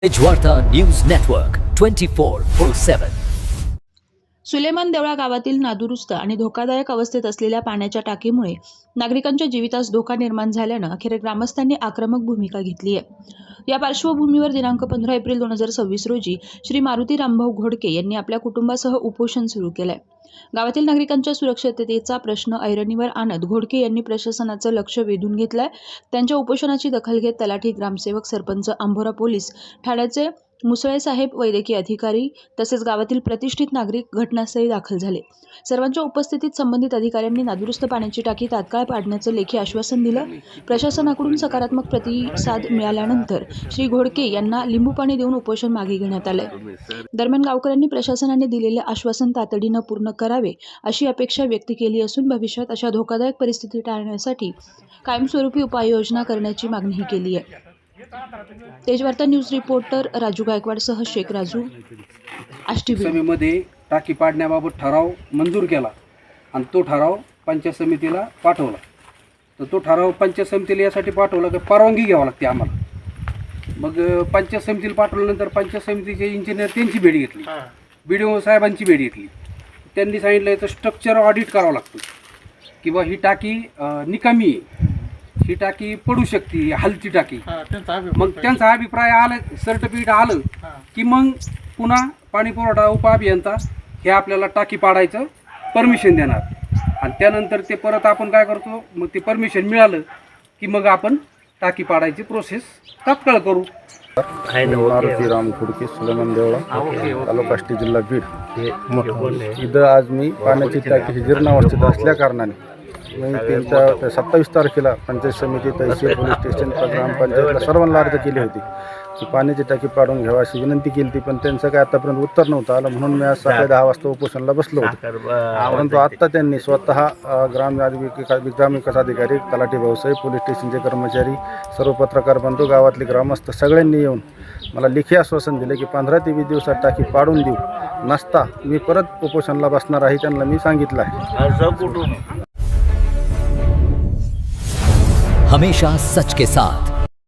एजवार्ता news network 24/7. Suleman Deola गावातील नादुरुस्त आणि धोकादायक अवस्थेत असलेल्या पाण्याच्या टाकीमुळे नागरिकांच्या जीवितास धोका निर्माण झाल्यानं अखेर ग्रामस्थांनी आक्रमक भूमिका घेतली आहे। या पार्श्वभूमीवर दिनांक 15 एप्रिल 2026 रोजी श्री मारुती रामभाऊ घोडके यांनी आपल्या कुटुंबासह उपोषण सुरू केलंय। गावातील नागरिकांच्या सुरक्षिततेचा प्रश्न ऐरणीवर आणत घोडके यांनी प्रशासनाचं लक्ष वेधून घेतलंय। त्यांच्या उपोषणाची दखल घेत तलाठी, ग्रामसेवक, सरपंच, आंभोरा पोलीस ठाण्याचे मुसळे साहेब, वैद्यकीय अधिकारी तसेच गावातील प्रतिष्ठित नागरिक घटनास्थळी दाखल झाले। सर्वांच्या उपस्थितीत संबंधित अधिकाऱ्यांनी नादुरुस्त पाण्याची टाकी तात्काळ पाडण्याचं लेखी आश्वासन दिलं। प्रशासनाकडून सकारात्मक प्रतिसाद मिळाल्यानंतर श्री घोडके यांना लिंबू पाणी देऊन उपोषण मागे घेण्यात आलंय। दरम्यान गावकऱ्यांनी प्रशासनाने दिलेले आश्वासन तातडीनं पूर्ण करावे अशी अपेक्षा व्यक्त केली असून भविष्यात अशा धोकादायक परिस्थिती टाळण्यासाठी कायमस्वरूपी उपाययोजना करण्याची मागणीही केली आहे। तेजवार्ता न्यूज रिपोर्टर राजू गायकवाडसह शेख राजू, आष्टीबी। समितीमध्ये टाकी पाडण्याबाबत ठराव मंजूर केला आणि तो ठराव पंचायत समितीला पाठवला। तर तो ठराव पंचायत समितीला यासाठी पाठवला की परवानगी घ्यावी लागते आम्हाला। मग पंचायत समितीला पाठवल्यानंतर पंचायत समितीचे इंजिनियर त्यांची भेट घेतली, BDO साहेबांची भेट घेतली। त्यांनी सांगितलं याचं स्ट्रक्चर ऑडिट करावं लागतं किंवा ही टाकी निकामी आहे, ही टाकी पडू शकते, हलती टाकी। मग त्यांचा अभिप्राय आला, सर्टिफिकेट आलं की मग पुन्हा पाणी पुरवठा उपअभियंता हे आपल्याला टाकी पाडायचं परमिशन देणार आणि त्यानंतर ते परत आपण काय करतो, मग ते परमिशन मिळालं की मग आपण टाकी पाडायची प्रोसेस तात्काळ करू। मारुती राम घोडके, सुलेमान देवळा, तालुका आष्टी, जिल्हा बीड। इथं आज मी पाण्याची टाकी जीर्णावस्थेत असल्या कारणाने मी त्यांच्या 27 तारखेला पंचायत समिती, तहसील, पोलीस स्टेशन, ग्रामपंचायतला सर्वांना अर्ज केली होती की पाण्याची टाकी पाडून घ्यावा अशी विनंती केली होती, पण त्यांचं काय आतापर्यंत उत्तर नव्हतं आलं। म्हणून मी आज सकाळी 10 वाजता उपोषणाला बसलो होतो। परंतु आत्ता त्यांनी स्वतः ग्राम विकास अधिकारी, तलाठी भाऊसाहेब, पोलीस स्टेशनचे कर्मचारी, सर्व पत्रकार बंधू, गावातले ग्रामस्थ सगळ्यांनी येऊन मला लेखी आश्वासन दिले की 15 ते 20 दिवसात टाकी पाडून देऊ, नसता मी परत उपोषणाला बसणार आहे, त्यांना मी सांगितलं आहे। हमेशा सच के साथ